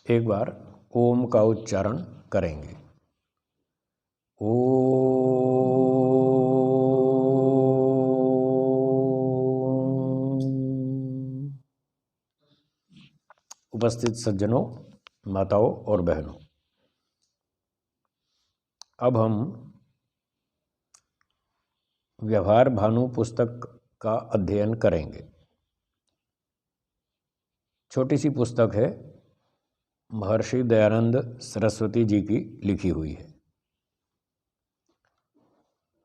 एक बार ओम का उच्चारण करेंगे। ओम। उपस्थित सज्जनों, माताओं और बहनों, अब हम व्यवहार भानु पुस्तक का अध्ययन करेंगे। छोटी सी पुस्तक है, महर्षि दयानंद सरस्वती जी की लिखी हुई है।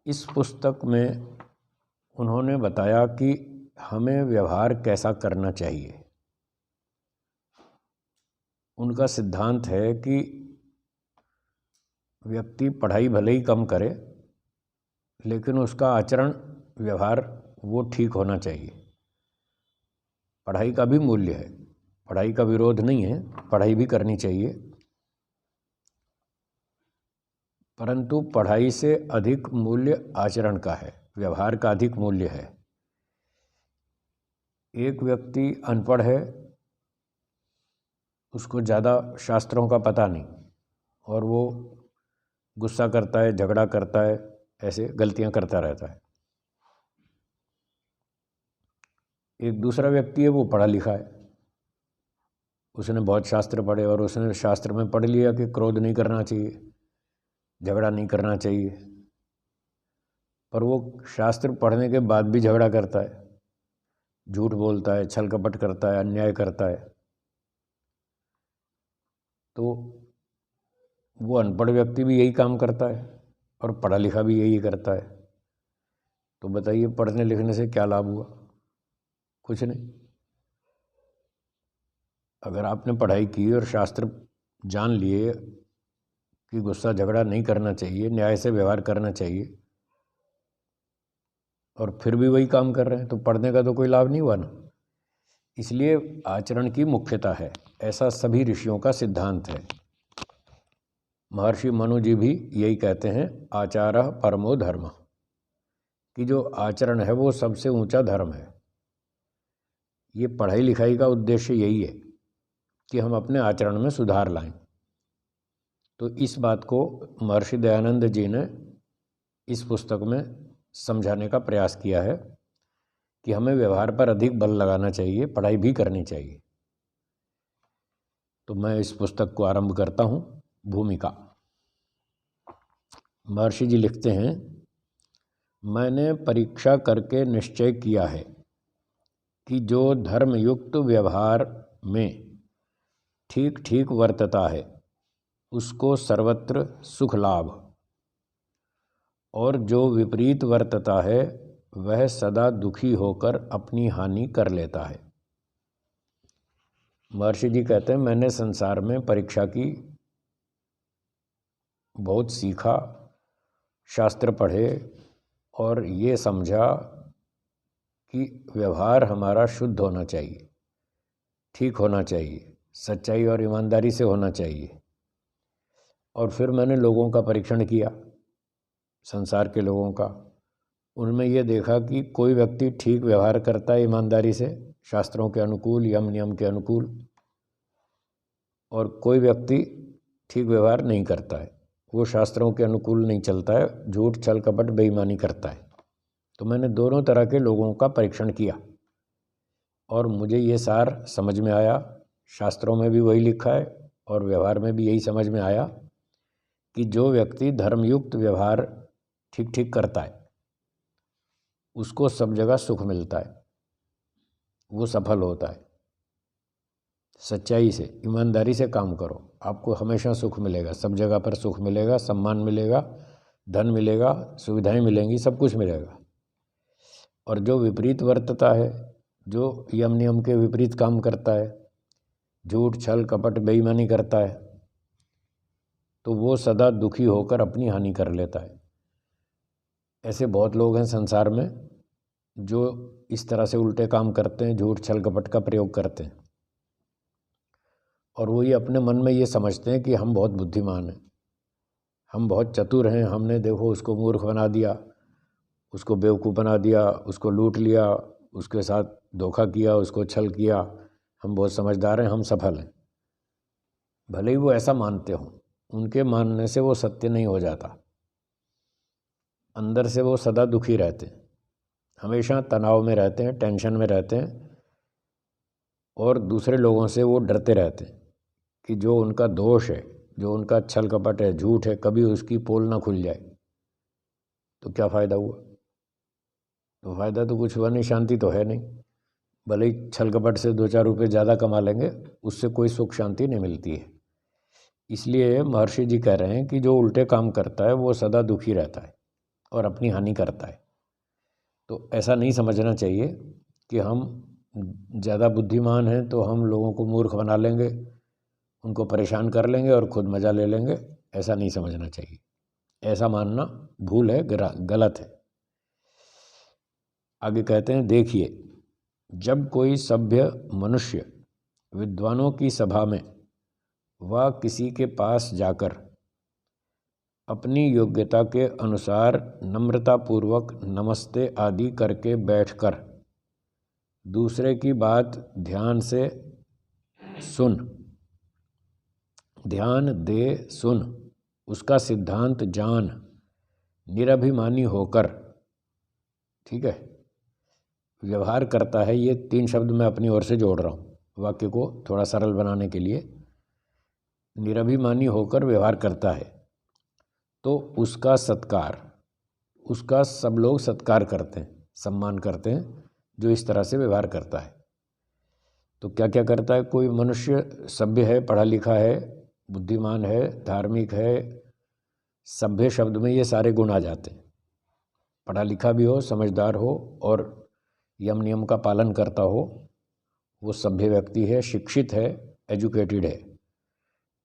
इस पुस्तक में उन्होंने बताया कि हमें व्यवहार कैसा करना चाहिए। उनका सिद्धांत है कि व्यक्ति पढ़ाई भले ही कम करे, लेकिन उसका आचरण व्यवहार वो ठीक होना चाहिए। पढ़ाई का भी मूल्य है, पढ़ाई का विरोध नहीं है, पढ़ाई भी करनी चाहिए, परंतु पढ़ाई से अधिक मूल्य आचरण का है, व्यवहार का अधिक मूल्य है। एक व्यक्ति अनपढ़ है, उसको ज़्यादा शास्त्रों का पता नहीं, और वो गुस्सा करता है, झगड़ा करता है, ऐसे गलतियां करता रहता है। एक दूसरा व्यक्ति है, वो पढ़ा लिखा है, उसने बहुत शास्त्र पढ़े और उसने शास्त्र में पढ़ लिया कि क्रोध नहीं करना चाहिए, झगड़ा नहीं करना चाहिए, पर वो शास्त्र पढ़ने के बाद भी झगड़ा करता है, झूठ बोलता है, छल कपट करता है, अन्याय करता है। तो वो अनपढ़ व्यक्ति भी यही काम करता है और पढ़ा लिखा भी यही करता है। तो बताइए, पढ़ने लिखने से क्या लाभ हुआ? कुछ नहीं। अगर आपने पढ़ाई की और शास्त्र जान लिए कि गुस्सा झगड़ा नहीं करना चाहिए, न्याय से व्यवहार करना चाहिए, और फिर भी वही काम कर रहे हैं, तो पढ़ने का तो कोई लाभ नहीं हुआ ना। इसलिए आचरण की मुख्यता है, ऐसा सभी ऋषियों का सिद्धांत है। महर्षि मनु जी भी यही कहते हैं, आचारः परमो धर्म, कि जो आचरण है वो सबसे ऊंचा धर्म है। ये पढ़ाई लिखाई का उद्देश्य यही है कि हम अपने आचरण में सुधार लाएं। तो इस बात को महर्षि दयानंद जी ने इस पुस्तक में समझाने का प्रयास किया है कि हमें व्यवहार पर अधिक बल लगाना चाहिए, पढ़ाई भी करनी चाहिए। तो मैं इस पुस्तक को आरंभ करता हूँ। भूमिका। महर्षि जी लिखते हैं, मैंने परीक्षा करके निश्चय किया है कि जो धर्मयुक्त व्यवहार में ठीक ठीक वर्तता है उसको सर्वत्र सुख लाभ, और जो विपरीत वर्तता है वह सदा दुखी होकर अपनी हानि कर लेता है। महर्षि जी कहते हैं, मैंने संसार में परीक्षा की, बहुत सीखा, शास्त्र पढ़े और ये समझा कि व्यवहार हमारा शुद्ध होना चाहिए, ठीक होना चाहिए, सच्चाई और ईमानदारी से होना चाहिए। और फिर मैंने लोगों का परीक्षण किया, संसार के लोगों का। उनमें ये देखा कि कोई व्यक्ति ठीक व्यवहार करता है ईमानदारी से, शास्त्रों के अनुकूल, यम नियम के अनुकूल, और कोई व्यक्ति ठीक व्यवहार नहीं करता है, वो शास्त्रों के अनुकूल नहीं चलता है, झूठ छल कपट बेईमानी करता है। तो मैंने दोनों तरह के लोगों का परीक्षण किया और मुझे ये सार समझ में आया, शास्त्रों में भी वही लिखा है और व्यवहार में भी यही समझ में आया कि जो व्यक्ति धर्मयुक्त व्यवहार ठीक ठीक करता है उसको सब जगह सुख मिलता है, वो सफल होता है। सच्चाई से, ईमानदारी से काम करो, आपको हमेशा सुख मिलेगा, सब जगह पर सुख मिलेगा, सम्मान मिलेगा, धन मिलेगा, सुविधाएं मिलेंगी, सब कुछ मिलेगा। और जो विपरीत वर्तता है, जो यम नियम के विपरीत काम करता है, झूठ छल कपट बेईमानी करता है, तो वो सदा दुखी होकर अपनी हानि कर लेता है। ऐसे बहुत लोग हैं संसार में जो इस तरह से उल्टे काम करते हैं, झूठ छल कपट का प्रयोग करते हैं, और वो ये अपने मन में ये समझते हैं कि हम बहुत बुद्धिमान हैं, हम बहुत चतुर हैं, हमने देखो उसको मूर्ख बना दिया, उसको बेवकूफ़ बना दिया, उसको लूट लिया, उसके साथ धोखा किया, उसको छल किया, हम बहुत समझदार हैं, हम सफल हैं। भले ही वो ऐसा मानते हों, उनके मानने से वो सत्य नहीं हो जाता। अंदर से वो सदा दुखी रहते हैं, हमेशा तनाव में रहते हैं, टेंशन में रहते हैं, और दूसरे लोगों से वो डरते रहते हैं कि जो उनका दोष है, जो उनका छल कपट है, झूठ है, कभी उसकी पोल ना खुल जाए। तो क्या फ़ायदा हुआ? तो फ़ायदा तो कुछ हुआ नहीं, शांति तो है नहीं। भले ही छल कपट से 2-4 रुपये ज़्यादा कमा लेंगे, उससे कोई सुख शांति नहीं मिलती है। इसलिए महर्षि जी कह रहे हैं कि जो उल्टे काम करता है वो सदा दुखी रहता है और अपनी हानि करता है। तो ऐसा नहीं समझना चाहिए कि हम ज़्यादा बुद्धिमान हैं तो हम लोगों को मूर्ख बना लेंगे, उनको परेशान कर लेंगे और खुद मज़ा ले लेंगे। ऐसा नहीं समझना चाहिए, ऐसा मानना भूल है, गलत है। आगे कहते हैं, देखिए, जब कोई सभ्य मनुष्य विद्वानों की सभा में व किसी के पास जाकर अपनी योग्यता के अनुसार नम्रतापूर्वक नमस्ते आदि करके बैठकर दूसरे की बात ध्यान दे सुन, उसका सिद्धांत जान, निरभिमानी होकर, ठीक है, व्यवहार करता है। ये 3 शब्द मैं अपनी ओर से जोड़ रहा हूँ वाक्य को थोड़ा सरल बनाने के लिए। निरभिमानी होकर व्यवहार करता है तो उसका सब लोग सत्कार करते हैं, सम्मान करते हैं, जो इस तरह से व्यवहार करता है। तो क्या क्या करता है? कोई मनुष्य सभ्य है, पढ़ा लिखा है, बुद्धिमान है, धार्मिक है। सभ्य शब्द में ये सारे गुण आ जाते हैं। पढ़ा लिखा भी हो, समझदार हो और यम नियम का पालन करता हो, वो सभ्य व्यक्ति है, शिक्षित है, एजुकेटेड है।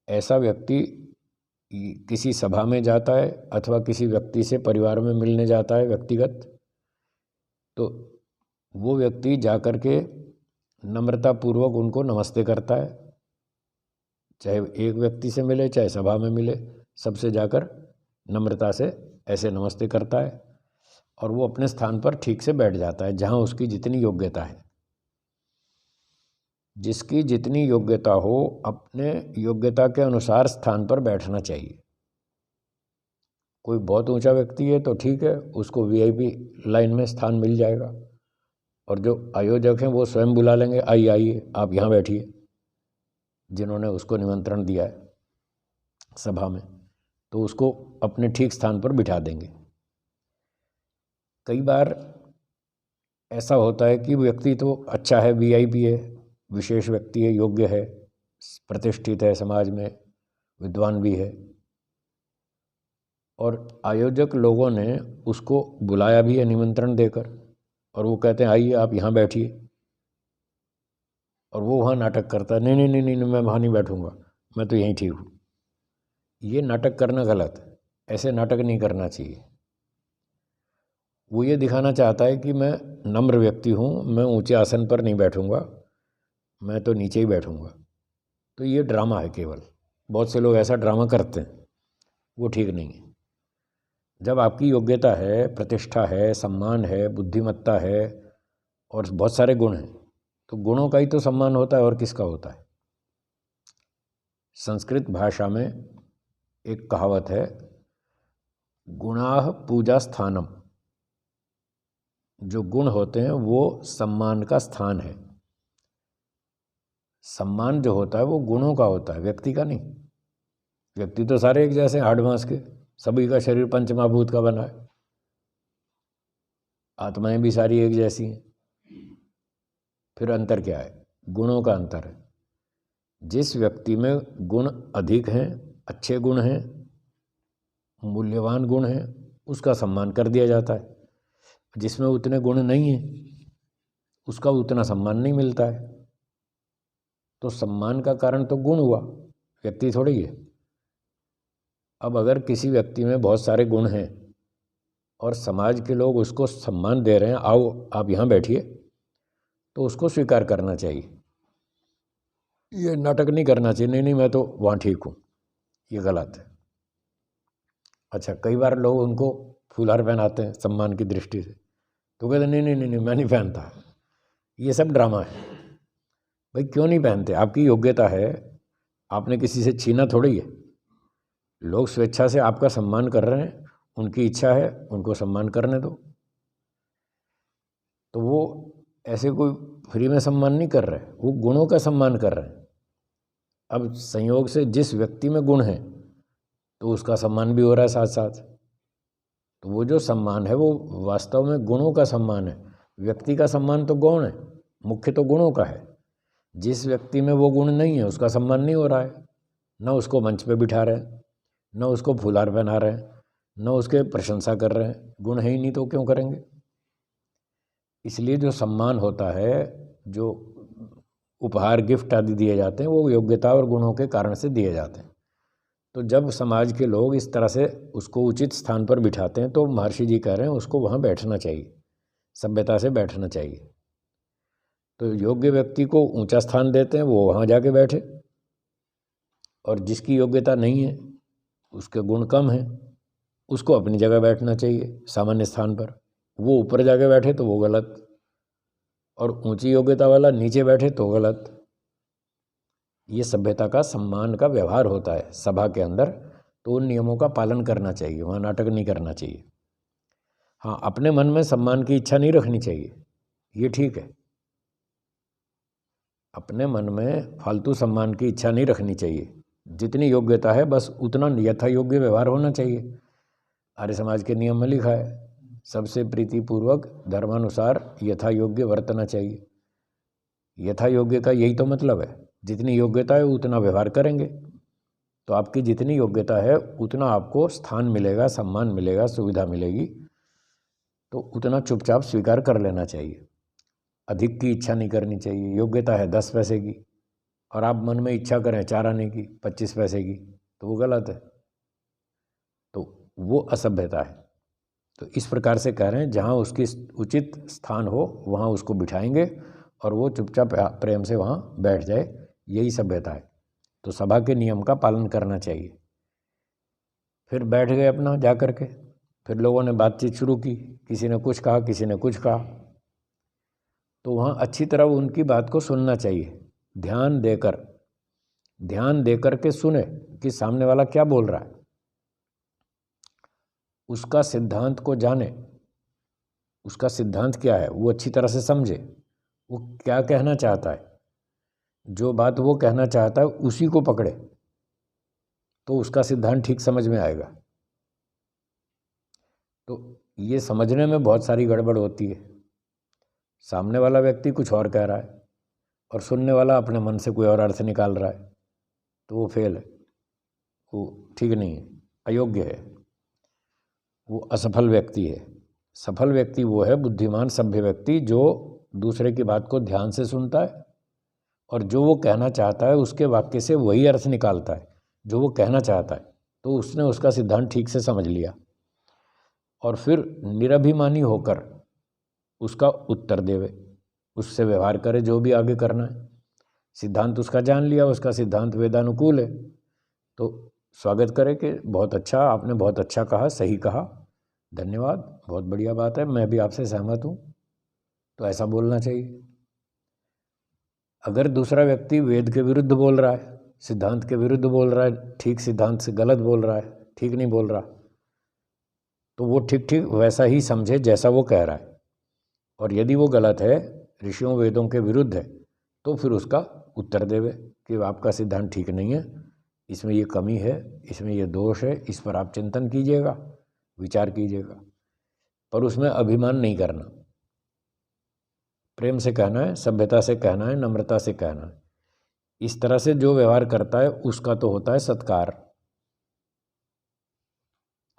ऐसा व्यक्ति किसी सभा में जाता है अथवा किसी व्यक्ति से परिवार में मिलने जाता है व्यक्तिगत, तो वो व्यक्ति जाकर के नम्रतापूर्वक उनको नमस्ते करता है। चाहे एक व्यक्ति से मिले, चाहे सभा में मिले, सबसे जाकर नम्रता से ऐसे नमस्ते करता है और वो अपने स्थान पर ठीक से बैठ जाता है जहाँ उसकी जितनी योग्यता है। जिसकी जितनी योग्यता हो, अपने योग्यता के अनुसार स्थान पर बैठना चाहिए। कोई बहुत ऊंचा व्यक्ति है तो ठीक है, उसको वीआईपी लाइन में स्थान मिल जाएगा, और जो आयोजक हैं वो स्वयं बुला लेंगे, आइए आइए आप यहाँ बैठिए, जिन्होंने उसको निमंत्रण दिया है सभा में, तो उसको अपने ठीक स्थान पर बिठा देंगे। कई बार ऐसा होता है कि व्यक्ति तो अच्छा है, वीआईपी है, विशेष व्यक्ति है, योग्य है, प्रतिष्ठित है, समाज में विद्वान भी है, और आयोजक लोगों ने उसको बुलाया भी है निमंत्रण देकर, और वो कहते हैं आइए आप यहाँ बैठिए, और वो वहाँ नाटक करता है, नहीं नहीं नहीं नहीं, मैं वहाँ नहीं बैठूंगा, मैं तो यहीं ठीक हूँ। ये नाटक करना गलत है, ऐसे नाटक नहीं करना चाहिए। वो ये दिखाना चाहता है कि मैं नम्र व्यक्ति हूँ, मैं ऊंचे आसन पर नहीं बैठूंगा, मैं तो नीचे ही बैठूंगा। तो ये ड्रामा है केवल। बहुत से लोग ऐसा ड्रामा करते हैं, वो ठीक नहीं है। जब आपकी योग्यता है, प्रतिष्ठा है, सम्मान है, बुद्धिमत्ता है और बहुत सारे गुण हैं, तो गुणों का ही तो सम्मान होता है, और किसका होता है? संस्कृत भाषा में एक कहावत है, गुणाः पूजा स्थानम। जो गुण होते हैं वो सम्मान का स्थान है। सम्मान जो होता है वो गुणों का होता है, व्यक्ति का नहीं। व्यक्ति तो सारे एक जैसे, हाड़ मांस के, सभी का शरीर पंचमहाभूत का बना है, आत्माएं भी सारी एक जैसी हैं। फिर अंतर क्या है? गुणों का अंतर है। जिस व्यक्ति में गुण अधिक हैं, अच्छे गुण हैं, मूल्यवान गुण हैं, उसका सम्मान कर दिया जाता है। जिसमें उतने गुण नहीं हैं, उसका उतना सम्मान नहीं मिलता है। तो सम्मान का कारण तो गुण हुआ, व्यक्ति थोड़ी है। अब अगर किसी व्यक्ति में बहुत सारे गुण हैं और समाज के लोग उसको सम्मान दे रहे हैं, आओ आप यहाँ बैठिए, तो उसको स्वीकार करना चाहिए। ये नाटक नहीं करना चाहिए, नहीं नहीं मैं तो वहाँ ठीक हूँ, ये गलत है। अच्छा, कई बार लोग उनको फूलहार पहनाते हैं सम्मान की दृष्टि से, तो कहते नहीं नहीं नहीं नहीं मैं नहीं पहनता। ये सब ड्रामा है। भाई क्यों नहीं पहनते? आपकी योग्यता है, आपने किसी से छीना थोड़ी है। लोग स्वेच्छा से आपका सम्मान कर रहे हैं, उनकी इच्छा है, उनको सम्मान करने दो। तो वो ऐसे कोई फ्री में सम्मान नहीं कर रहे, वो गुणों का सम्मान कर रहे हैं। अब संयोग से जिस व्यक्ति में गुण है तो उसका सम्मान भी हो रहा है साथ साथ। तो वो जो सम्मान है वो वास्तव में गुणों का सम्मान है। व्यक्ति का सम्मान तो गौण है, मुख्य तो गुणों का है। जिस व्यक्ति में वो गुण नहीं है उसका सम्मान नहीं हो रहा है। न उसको मंच पे बिठा रहे हैं, न उसको फूलहार पहना रहे हैं, न उसके प्रशंसा कर रहे हैं। गुण है ही नहीं तो क्यों करेंगे। इसलिए जो सम्मान होता है, जो उपहार गिफ्ट आदि दिए जाते हैं, वो योग्यता और गुणों के कारण से दिए जाते हैं। तो जब समाज के लोग इस तरह से उसको उचित स्थान पर बिठाते हैं तो महर्षि जी कह रहे हैं उसको वहाँ बैठना चाहिए, सभ्यता से बैठना चाहिए। तो योग्य व्यक्ति को ऊंचा स्थान देते हैं, वो वहाँ जाके बैठे। और जिसकी योग्यता नहीं है, उसके गुण कम हैं, उसको अपनी जगह बैठना चाहिए सामान्य स्थान पर। वो ऊपर जाके बैठे तो वो गलत, और ऊंची योग्यता वाला नीचे बैठे तो गलत। ये सभ्यता का सम्मान का व्यवहार होता है सभा के अंदर। तो उन नियमों का पालन करना चाहिए, वहाँ नाटक नहीं करना चाहिए। हाँ, अपने मन में सम्मान की इच्छा नहीं रखनी चाहिए, ये ठीक है। अपने मन में फालतू सम्मान की इच्छा नहीं रखनी चाहिए। जितनी योग्यता है बस उतना यथा योग्य व्यवहार होना चाहिए। आर्य समाज के नियम में लिखा है, सबसे प्रीतिपूर्वक धर्मानुसार यथा योग्य वर्तना चाहिए। यथा योग्य का यही तो मतलब है, जितनी योग्यता है उतना व्यवहार करेंगे तो आपकी जितनी योग्यता है उतना आपको स्थान मिलेगा, सम्मान मिलेगा, सुविधा मिलेगी। तो उतना चुपचाप स्वीकार कर लेना चाहिए। अधिक की इच्छा नहीं करनी चाहिए। योग्यता है 10 पैसे की और आप मन में इच्छा करें 4 आने की, 25 पैसे की, तो वो गलत है। तो वो असभ्यता है। तो इस प्रकार से कह रहे हैं, जहाँ उसकी उचित स्थान हो वहाँ उसको बिठाएंगे और वो चुपचाप प्रेम से वहाँ बैठ जाए, यही सभ्यता है। तो सभा के नियम का पालन करना चाहिए। फिर बैठ गए अपना जा कर के, फिर लोगों ने बातचीत शुरू की, किसी ने कुछ कहा, किसी ने कुछ कहा। तो वहाँ अच्छी तरह उनकी बात को सुनना चाहिए, ध्यान देकर के सुने कि सामने वाला क्या बोल रहा है, उसका सिद्धांत को जाने, उसका सिद्धांत क्या है वो अच्छी तरह से समझे, वो क्या कहना चाहता है। जो बात वो कहना चाहता है उसी को पकड़े तो उसका सिद्धांत ठीक समझ में आएगा। तो ये समझने में बहुत सारी गड़बड़ होती है। सामने वाला व्यक्ति कुछ और कह रहा है और सुनने वाला अपने मन से कोई और अर्थ निकाल रहा है, तो वो फेल है, वो ठीक नहीं है, अयोग्य है, वो असफल व्यक्ति है। सफल व्यक्ति वो है, बुद्धिमान सभ्य व्यक्ति, जो दूसरे की बात को ध्यान से सुनता है और जो वो कहना चाहता है उसके वाक्य से वही अर्थ निकालता है जो वो कहना चाहता है। तो उसने उसका सिद्धांत ठीक से समझ लिया और फिर निरभिमानी होकर उसका उत्तर देवे, उससे व्यवहार करे जो भी आगे करना है। सिद्धांत उसका जान लिया, उसका सिद्धांत वेदानुकूल है, तो स्वागत करे कि बहुत अच्छा, आपने बहुत अच्छा कहा, सही कहा, धन्यवाद, बहुत बढ़िया बात है, मैं भी आपसे सहमत हूँ। तो ऐसा बोलना चाहिए। अगर दूसरा व्यक्ति वेद के विरुद्ध बोल रहा है, सिद्धांत के विरुद्ध बोल रहा है, ठीक सिद्धांत से गलत बोल रहा है, ठीक नहीं बोल रहा, तो वो ठीक ठीक वैसा ही समझे जैसा वो कह रहा है। और यदि वो गलत है, ऋषियों वेदों के विरुद्ध है, तो फिर उसका उत्तर देवे कि आपका सिद्धांत ठीक नहीं है, इसमें ये कमी है, इसमें ये दोष है, इस पर आप चिंतन कीजिएगा, विचार कीजिएगा। पर उसमें अभिमान नहीं करना, प्रेम से कहना है, सभ्यता से कहना है, नम्रता से कहना है। इस तरह से जो व्यवहार करता है उसका तो होता है सत्कार,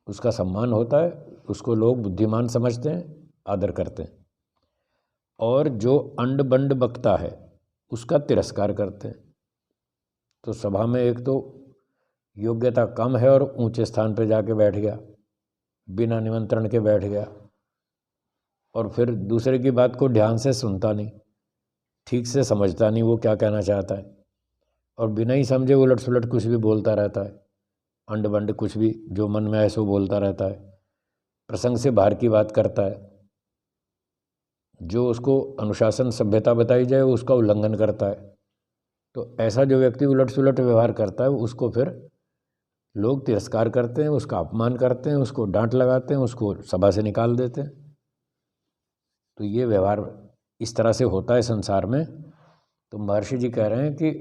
उसका सम्मान होता है, उसको लोग बुद्धिमान समझते हैं, आदर करते हैं। और जो अंड बंड बकता है उसका तिरस्कार करते हैं। तो सभा में एक तो योग्यता कम है और ऊंचे स्थान पर जाके बैठ गया, बिना निमंत्रण के बैठ गया, और फिर दूसरे की बात को ध्यान से सुनता नहीं, ठीक से समझता नहीं वो क्या कहना चाहता है, और बिना ही समझे उलट सुलट कुछ भी बोलता रहता है, अंड बंड कुछ भी जो मन में आए सो बोलता रहता है, प्रसंग से बाहर की बात करता है, जो उसको अनुशासन सभ्यता बताई जाए उसका उल्लंघन करता है। तो ऐसा जो व्यक्ति उलट सुलट व्यवहार करता है उसको फिर लोग तिरस्कार करते हैं, उसका अपमान करते हैं, उसको डांट लगाते हैं, उसको सभा से निकाल देते हैं। तो ये व्यवहार इस तरह से होता है संसार में। तो महर्षि जी कह रहे हैं कि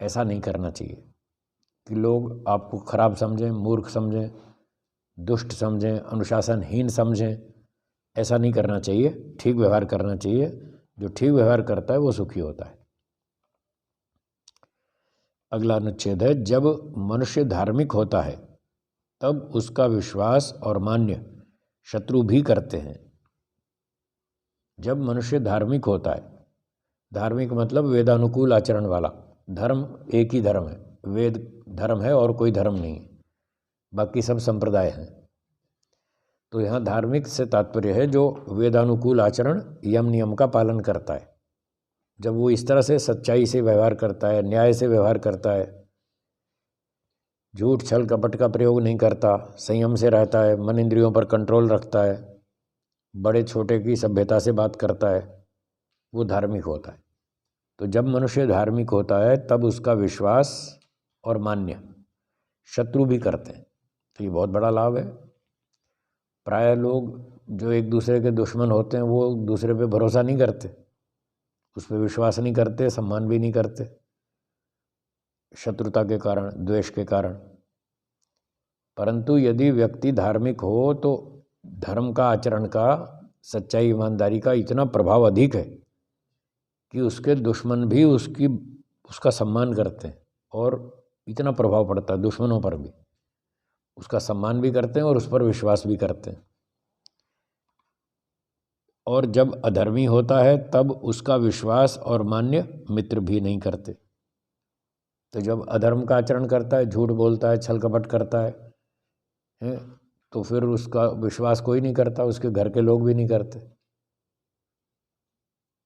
ऐसा नहीं करना चाहिए कि लोग आपको खराब समझें, मूर्ख समझें, दुष्ट समझें, अनुशासनहीन समझें। ऐसा नहीं करना चाहिए, ठीक व्यवहार करना चाहिए। जो ठीक व्यवहार करता है वो सुखी होता है। अगला अनुच्छेद है, जब मनुष्य धार्मिक होता है तब उसका विश्वास और मान्य शत्रु भी करते हैं। जब मनुष्य धार्मिक होता है, धार्मिक मतलब वेदानुकूल आचरण वाला, धर्म एक ही धर्म है, वेद धर्म है और कोई धर्म नहीं, बाकी सब संप्रदाय हैं। तो यहाँ धार्मिक से तात्पर्य है जो वेदानुकूल आचरण, यम नियम का पालन करता है। जब वो इस तरह से सच्चाई से व्यवहार करता है, न्याय से व्यवहार करता है, झूठ छल कपट का प्रयोग नहीं करता, संयम से रहता है, मन इंद्रियों पर कंट्रोल रखता है, बड़े छोटे की सभ्यता से बात करता है, वो धार्मिक होता है। तो जब मनुष्य धार्मिक होता है तब उसका विश्वास और मान्य शत्रु भी करते हैं। तो ये बहुत बड़ा लाभ है। प्राय लोग जो एक दूसरे के दुश्मन होते हैं वो दूसरे पे भरोसा नहीं करते, उस पर विश्वास नहीं करते, सम्मान भी नहीं करते, शत्रुता के कारण, द्वेष के कारण। परंतु यदि व्यक्ति धार्मिक हो तो धर्म का आचरण का, सच्चाई ईमानदारी का इतना प्रभाव अधिक है कि उसके दुश्मन भी उसका सम्मान करते हैं और इतना प्रभाव पड़ता है दुश्मनों पर भी, उसका सम्मान भी करते हैं और उस पर विश्वास भी करते हैं। और जब अधर्मी होता है तब उसका विश्वास और मान्य मित्र भी नहीं करते। तो जब अधर्म का आचरण करता है, झूठ बोलता है, छल कपट करता है, तो फिर उसका विश्वास कोई नहीं करता, उसके घर के लोग भी नहीं करते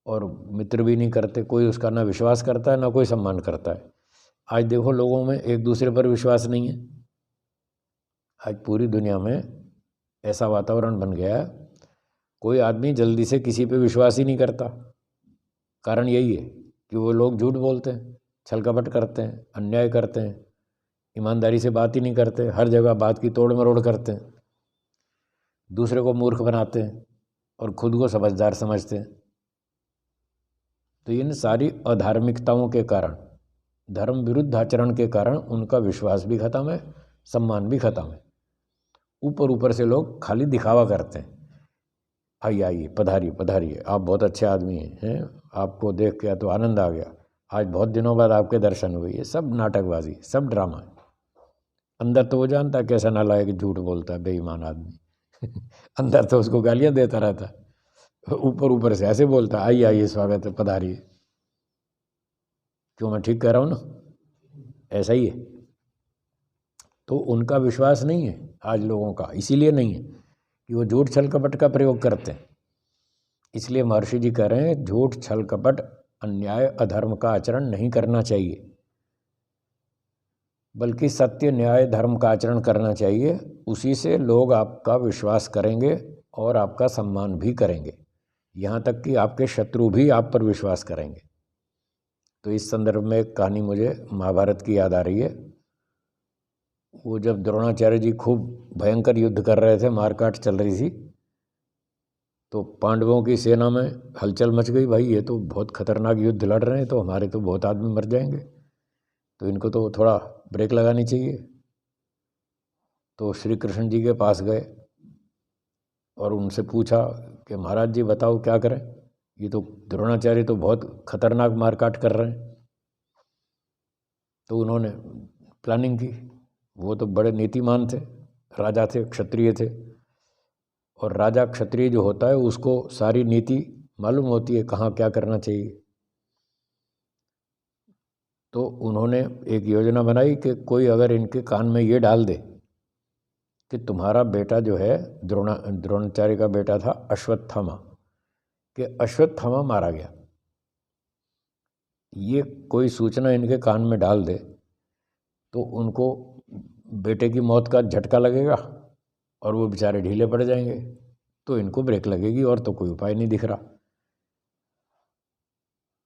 और मित्र भी नहीं करते। कोई उसका ना विश्वास करता है ना कोई सम्मान करता है। आज देखो लोगों में एक दूसरे पर विश्वास नहीं है। आज पूरी दुनिया में ऐसा वातावरण बन गया है, कोई आदमी जल्दी से किसी पे विश्वास ही नहीं करता। कारण यही है कि वो लोग झूठ बोलते हैं, छल कपट करते हैं, अन्याय करते हैं, ईमानदारी से बात ही नहीं करते, हर जगह बात की तोड़ मरोड़ करते हैं, दूसरे को मूर्ख बनाते हैं और खुद को समझदार समझते हैं। तो इन सारी अधार्मिकताओं के कारण, धर्म विरुद्ध आचरण के कारण उनका विश्वास भी खत्म है, सम्मान भी खत्म है। ऊपर ऊपर से लोग खाली दिखावा करते हैं, आइए आइए, पधारिए पधारिए, आप बहुत अच्छे आदमी हैं, आपको देख के तो आनंद आ गया, आज बहुत दिनों बाद आपके दर्शन हुए। ये सब नाटकबाजी, सब ड्रामा है। अंदर तो वो जानता है कैसा नालायक झूठ बोलता है, बेईमान आदमी अंदर तो उसको गालियां देता रहता, ऊपर ऊपर से ऐसे बोलता, आइए आइए, स्वागत है, पधारिए। क्यों, मैं ठीक कह रहा हूँ ना? ऐसा ही है। तो उनका विश्वास नहीं है आज लोगों का, इसीलिए नहीं है कि वो झूठ छल कपट का प्रयोग करते हैं। इसलिए महर्षि जी कह रहे हैं झूठ छल कपट अन्याय अधर्म का आचरण नहीं करना चाहिए, बल्कि सत्य न्याय धर्म का आचरण करना चाहिए। उसी से लोग आपका विश्वास करेंगे और आपका सम्मान भी करेंगे, यहाँ तक कि आपके शत्रु भी आप पर विश्वास करेंगे। तो इस संदर्भ में एक कहानी मुझे महाभारत की याद आ रही है। वो जब द्रोणाचार्य जी खूब भयंकर युद्ध कर रहे थे, मारकाट चल रही थी, तो पांडवों की सेना में हलचल मच गई। भाई ये तो बहुत खतरनाक युद्ध लड़ रहे हैं, तो हमारे तो बहुत आदमी मर जाएंगे, तो इनको तो थोड़ा ब्रेक लगानी चाहिए। तो श्री कृष्ण जी के पास गए और उनसे पूछा कि महाराज जी बताओ क्या करें, ये तो द्रोणाचार्य तो बहुत खतरनाक मारकाट कर रहे हैं। तो उन्होंने प्लानिंग की। वो तो बड़े नीतिमान थे, राजा थे, क्षत्रिय थे, और राजा क्षत्रिय जो होता है उसको सारी नीति मालूम होती है, कहाँ क्या करना चाहिए। तो उन्होंने एक योजना बनाई कि कोई अगर इनके कान में ये डाल दे कि तुम्हारा बेटा जो है, द्रोणाचार्य का बेटा था अश्वत्थामा, कि अश्वत्थामा मारा गया, ये कोई सूचना इनके कान में डाल दे तो उनको बेटे की मौत का झटका लगेगा और वो बेचारे ढीले पड़ जाएंगे, तो इनको ब्रेक लगेगी, और तो कोई उपाय नहीं दिख रहा।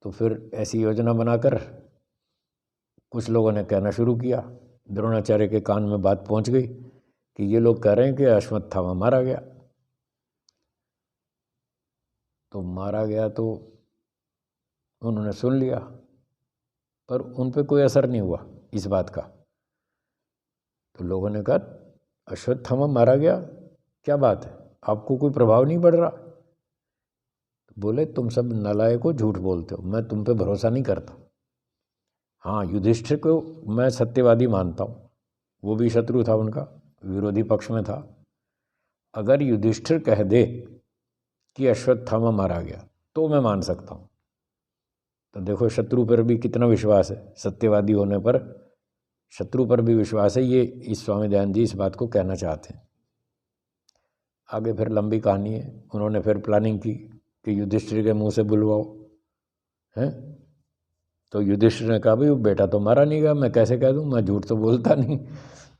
तो फिर ऐसी योजना बनाकर कुछ लोगों ने कहना शुरू किया, द्रोणाचार्य के कान में बात पहुंच गई कि ये लोग कह रहे हैं कि अश्वत्थामा मारा गया। तो मारा गया तो उन्होंने सुन लिया, पर उन पे कोई असर नहीं हुआ इस बात का। तो लोगों ने कहा अश्वत्थामा मारा गया, क्या बात है, आपको कोई प्रभाव नहीं पड़ रहा? तो बोले तुम सब नालायकों, झूठ बोलते हो, मैं तुम पे भरोसा नहीं करता। हाँ, युधिष्ठिर को मैं सत्यवादी मानता हूँ, वो भी शत्रु था उनका, विरोधी पक्ष में था। अगर युधिष्ठिर कह दे कि अश्वत्थामा मारा गया तो मैं मान सकता हूँ। तो देखो शत्रु पर भी कितना विश्वास है, सत्यवादी होने पर शत्रु पर भी विश्वास है। ये इस स्वामी दयानंद जी इस बात को कहना चाहते हैं। आगे फिर लंबी कहानी है। उन्होंने फिर प्लानिंग की कि युधिष्ठिर के मुंह से बुलवाओ, हैं? तो युधिष्ठिर ने कहा भाई वो बेटा तो मारा नहीं गया, मैं कैसे कह दूं, मैं झूठ तो बोलता नहीं,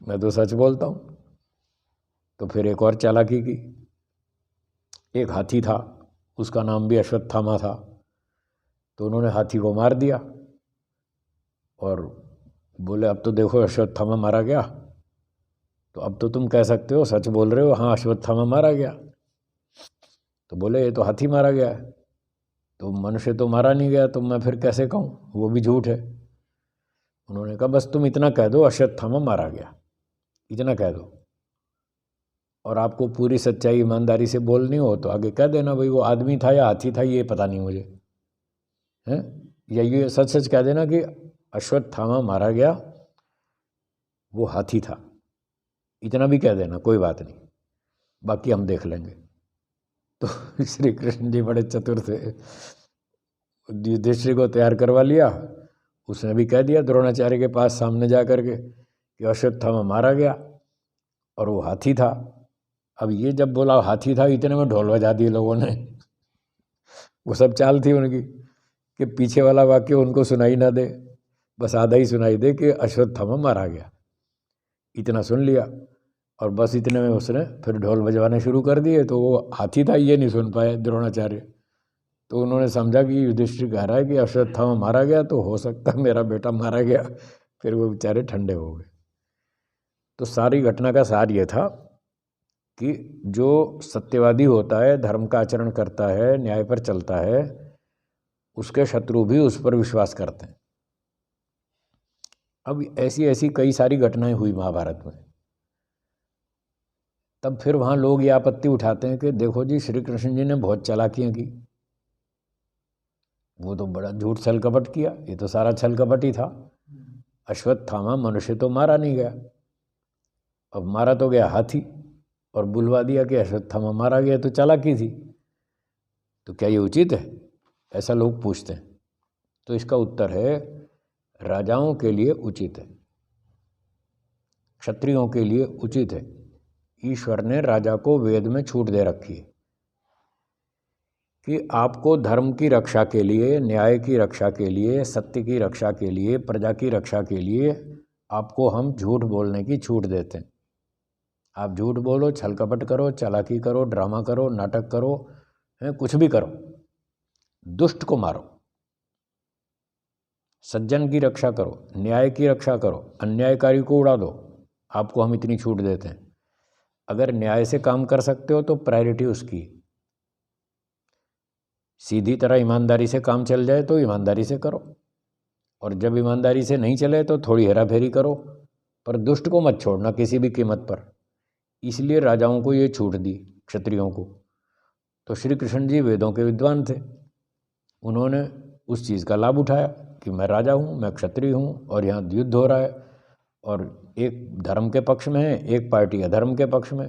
मैं तो सच बोलता हूँ। तो फिर एक और चालाकी की। एक हाथी था, उसका नाम भी अश्वत्थामा था, तो उन्होंने हाथी को मार दिया और बोले अब तो देखो अश्वत्थामा मारा गया, तो अब तो तुम कह सकते हो, सच बोल रहे हो, हाँ अश्वत्थामा मारा गया। तो बोले ये तो हाथी मारा गया है, तो मनुष्य तो मारा नहीं गया, तो मैं फिर कैसे कहूँ, वो भी झूठ है। उन्होंने कहा बस तुम इतना कह दो अश्वत्थामा मारा गया, इतना कह दो, और आपको पूरी सच्चाई ईमानदारी से बोलनी हो तो आगे कह देना भाई वो आदमी था या हाथी था ये पता नहीं मुझे, हैं? या ये सच सच कह देना कि अश्वत्थामा मारा गया, वो हाथी था, इतना भी कह देना, कोई बात नहीं, बाकी हम देख लेंगे। तो श्री कृष्ण जी बड़े चतुर थे, युधिष्ठिर को तैयार करवा लिया। उसने भी कह दिया द्रोणाचार्य के पास सामने जा करके कि अश्वत्थामा मारा गया और वो हाथी था। अब ये जब बोला हाथी था, इतने में ढोल बजा दिए लोगों ने। वो सब चाल थी उनकी कि पीछे वाला वाक्य उनको सुनाई ना दे, बस आधा ही सुनाई दे कि अश्वत्थामा मारा गया, इतना सुन लिया। और बस इतने में उसने फिर ढोल बजवाने शुरू कर दिए, तो वो हाथी था ये नहीं सुन पाए द्रोणाचार्य। तो उन्होंने समझा कि युधिष्ठिर कह रहा है कि अश्वत्थामा मारा गया, तो हो सकता है मेरा बेटा मारा गया। फिर वो बेचारे ठंडे हो गए। तो सारी घटना का सार ये था कि जो सत्यवादी होता है, धर्म का आचरण करता है, न्याय पर चलता है, उसके शत्रु भी उस पर विश्वास करते हैं। अब ऐसी ऐसी कई सारी घटनाएं हुई महाभारत में। तब फिर वहाँ लोग ये आपत्ति उठाते हैं कि देखो जी श्री कृष्ण जी ने बहुत चालाकियाँ की, वो तो बड़ा झूठ छल कपट किया, ये तो सारा छल कपट ही था। अश्वत्थामा मनुष्य तो मारा नहीं गया, अब मारा तो गया हाथी, और बुलवा दिया कि अश्वत्थामा मारा गया, तो चालाकी थी। तो क्या ये उचित है, ऐसा लोग पूछते हैं। तो इसका उत्तर है राजाओं के लिए उचित है, क्षत्रियों के लिए उचित है। ईश्वर ने राजा को वेद में छूट दे रखी है कि आपको धर्म की रक्षा के लिए, न्याय की रक्षा के लिए, सत्य की रक्षा के लिए, प्रजा की रक्षा के लिए आपको हम झूठ बोलने की छूट देते हैं। आप झूठ बोलो, छल कपट करो, चालाकी करो, ड्रामा करो, नाटक करो, कुछ भी करो, दुष्ट को मारो, सज्जन की रक्षा करो, न्याय की रक्षा करो, अन्यायकारी को उड़ा दो, आपको हम इतनी छूट देते हैं। अगर न्याय से काम कर सकते हो तो प्रायोरिटी उसकी, सीधी तरह ईमानदारी से काम चल जाए तो ईमानदारी से करो, और जब ईमानदारी से नहीं चले तो थोड़ी हेरा फेरी करो, पर दुष्ट को मत छोड़ना किसी भी कीमत पर। इसलिए राजाओं को ये छूट दी, क्षत्रियों को। तो श्री कृष्ण जी वेदों के विद्वान थे, उन्होंने उस चीज़ का लाभ उठाया कि मैं राजा हूँ, मैं क्षत्रिय हूँ, और यहाँ युद्ध हो रहा है, और एक धर्म के पक्ष में है, एक पार्टी अधर्म के पक्ष में।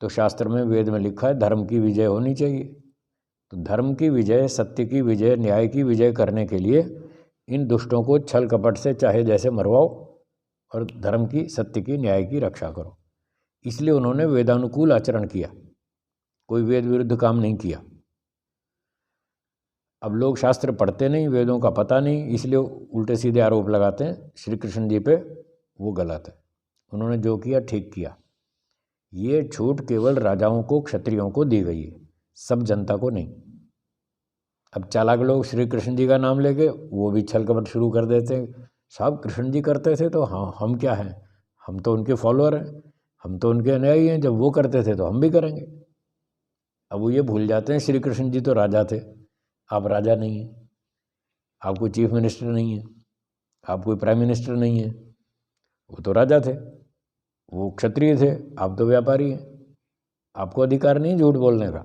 तो शास्त्र में, वेद में लिखा है धर्म की विजय होनी चाहिए। तो धर्म की विजय, सत्य की विजय, न्याय की विजय करने के लिए इन दुष्टों को छल कपट से चाहे जैसे मरवाओ, और धर्म की, सत्य की, न्याय की रक्षा करो। इसलिए उन्होंने वेदानुकूल आचरण किया, कोई वेद विरुद्ध काम नहीं किया। अब लोग शास्त्र पढ़ते नहीं, वेदों का पता नहीं, इसलिए उल्टे सीधे आरोप लगाते हैं श्री कृष्ण जी पे, वो गलत है। उन्होंने जो किया ठीक किया। ये छूट केवल राजाओं को, क्षत्रियों को दी गई है, सब जनता को नहीं। अब चालाक लोग श्री कृष्ण जी का नाम लेके वो भी छल कपट शुरू कर देते हैं साहब कृष्ण जी करते थे तो हाँ हम क्या हैं, हम तो उनके फॉलोअर हैं, हम तो उनके अनुयायी हैं, जब वो करते थे तो हम भी करेंगे। अब वो ये भूल जाते हैं श्री कृष्ण जी तो राजा थे, आप राजा नहीं हैं, आप कोई चीफ मिनिस्टर नहीं हैं, आप कोई प्राइम मिनिस्टर नहीं हैं, वो तो राजा थे, वो क्षत्रिय थे, आप तो व्यापारी हैं, आपको अधिकार नहीं झूठ बोलने का।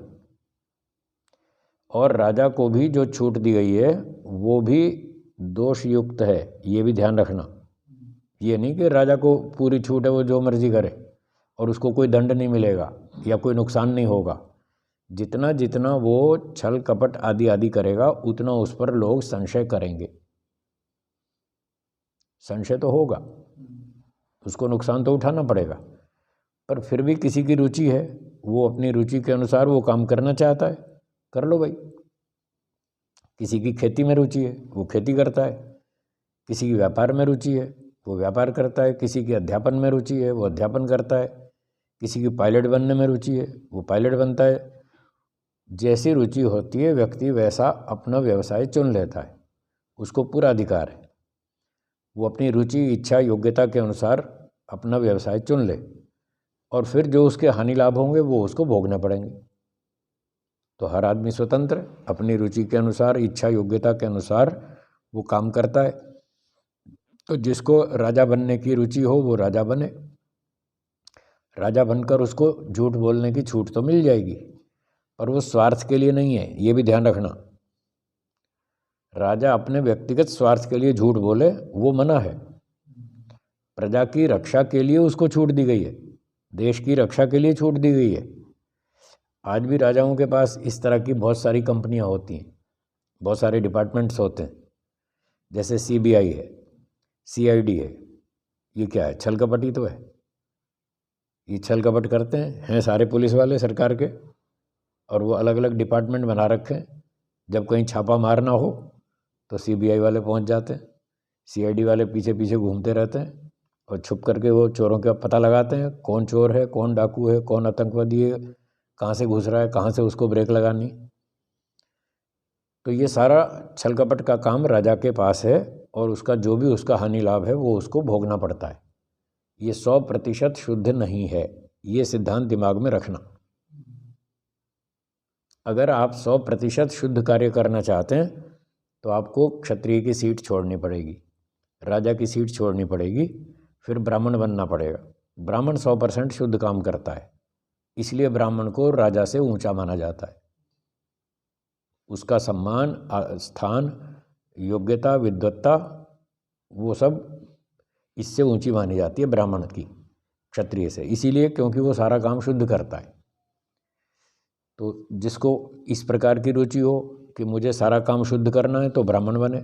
और राजा को भी जो छूट दी गई है वो भी दोष युक्त है, ये भी ध्यान रखना। ये नहीं कि राजा को पूरी छूट है, वो जो मर्जी करे और उसको कोई दंड नहीं मिलेगा या कोई नुकसान नहीं होगा। जितना जितना वो छल कपट आदि आदि करेगा उतना उस पर लोग संशय करेंगे, संशय तो होगा, उसको नुकसान तो उठाना पड़ेगा। पर फिर भी किसी की रुचि है, वो अपनी रुचि के अनुसार वो काम करना चाहता है, कर लो भाई। किसी की खेती में रुचि है, वो खेती करता है, किसी की व्यापार में रुचि है, वो व्यापार करता है, किसी की अध्यापन में रुचि है, वो अध्यापन करता है, किसी की पायलट बनने में रुचि है, वो पायलट बनता है। जैसी रुचि होती है व्यक्ति वैसा अपना व्यवसाय चुन लेता है, उसको पूरा अधिकार है। वो अपनी रुचि इच्छा योग्यता के अनुसार अपना व्यवसाय चुन ले और फिर जो उसके हानि लाभ होंगे वो उसको भोगने पड़ेंगे। तो हर आदमी स्वतंत्र अपनी रुचि के अनुसार इच्छा योग्यता के अनुसार वो काम करता है। तो जिसको राजा बनने की रुचि हो वो राजा बने, राजा बनकर उसको झूठ बोलने की छूट तो मिल जाएगी, पर वो स्वार्थ के लिए नहीं है, ये भी ध्यान रखना। राजा अपने व्यक्तिगत स्वार्थ के लिए झूठ बोले वो मना है, प्रजा की रक्षा के लिए उसको छूट दी गई है, देश की रक्षा के लिए छूट दी गई है। आज भी राजाओं के पास इस तरह की बहुत सारी कंपनियां होती हैं, बहुत सारे डिपार्टमेंट्स होते हैं, जैसे CBI है, CID है। ये क्या है, छल कपट ही तो है। ये छल कपट करते हैं सारे पुलिस वाले सरकार के, और वो अलग अलग डिपार्टमेंट बना रखे हैं। जब कहीं छापा मारना हो तो CBI वाले पहुंच जाते हैं, CID वाले पीछे पीछे घूमते रहते हैं और छुप करके वो चोरों का पता लगाते हैं, कौन चोर है, कौन डाकू है, कौन आतंकवादी है, कहाँ से घुस रहा है, कहाँ से उसको ब्रेक लगानी। तो ये सारा छल कपट का काम राजा के पास है और उसका जो भी उसका हानि लाभ है वो उसको भोगना पड़ता है। ये 100% शुद्ध नहीं है, ये सिद्धांत दिमाग में रखना। अगर आप 100% शुद्ध कार्य करना चाहते हैं तो आपको क्षत्रिय की सीट छोड़नी पड़ेगी, राजा की सीट छोड़नी पड़ेगी, फिर ब्राह्मण बनना पड़ेगा। ब्राह्मण 100% शुद्ध काम करता है, इसलिए ब्राह्मण को राजा से ऊंचा माना जाता है। उसका सम्मान, स्थान, योग्यता, विद्वत्ता वो सब इससे ऊंची मानी जाती है ब्राह्मण की क्षत्रिय से, इसीलिए क्योंकि वो सारा काम शुद्ध करता है। तो जिसको इस प्रकार की रुचि हो कि मुझे सारा काम शुद्ध करना है तो ब्राह्मण बने,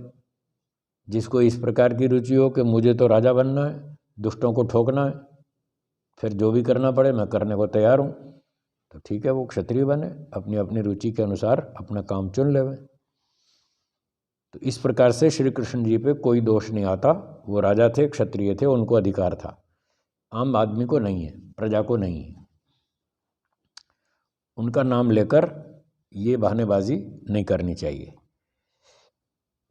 जिसको इस प्रकार की रुचि हो कि मुझे तो राजा बनना है, दुष्टों को ठोकना है, फिर जो भी करना पड़े मैं करने को तैयार हूँ, तो ठीक है वो क्षत्रिय बने, अपनी अपनी रुचि के अनुसार अपना काम चुन लेवे। तो इस प्रकार से श्री कृष्ण जी पे कोई दोष नहीं आता। वो राजा थे, क्षत्रिय थे, उनको अधिकार था, आम आदमी को नहीं है, प्रजा को नहीं है। उनका नाम लेकर ये बहानेबाजी नहीं करनी चाहिए।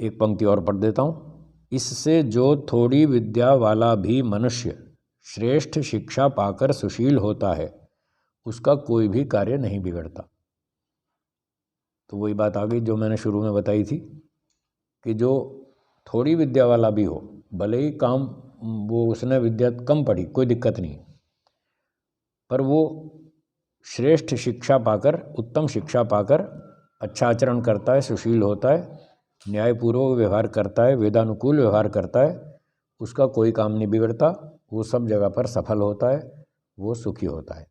एक पंक्ति और पढ़ देता हूँ। इससे जो थोड़ी विद्या वाला भी मनुष्य श्रेष्ठ शिक्षा पाकर सुशील होता है उसका कोई भी कार्य नहीं बिगड़ता। तो वही बात आ गई जो मैंने शुरू में बताई थी कि जो थोड़ी विद्या वाला भी हो, भले ही काम वो उसने विद्या कम पढ़ी, कोई दिक्कत नहीं, पर वो श्रेष्ठ शिक्षा पाकर, उत्तम शिक्षा पाकर अच्छा आचरण करता है, सुशील होता है, न्यायपूर्वक व्यवहार करता है, वेदानुकूल व्यवहार करता है, उसका कोई काम नहीं बिगड़ता, वो सब जगह पर सफल होता है, वो सुखी होता है।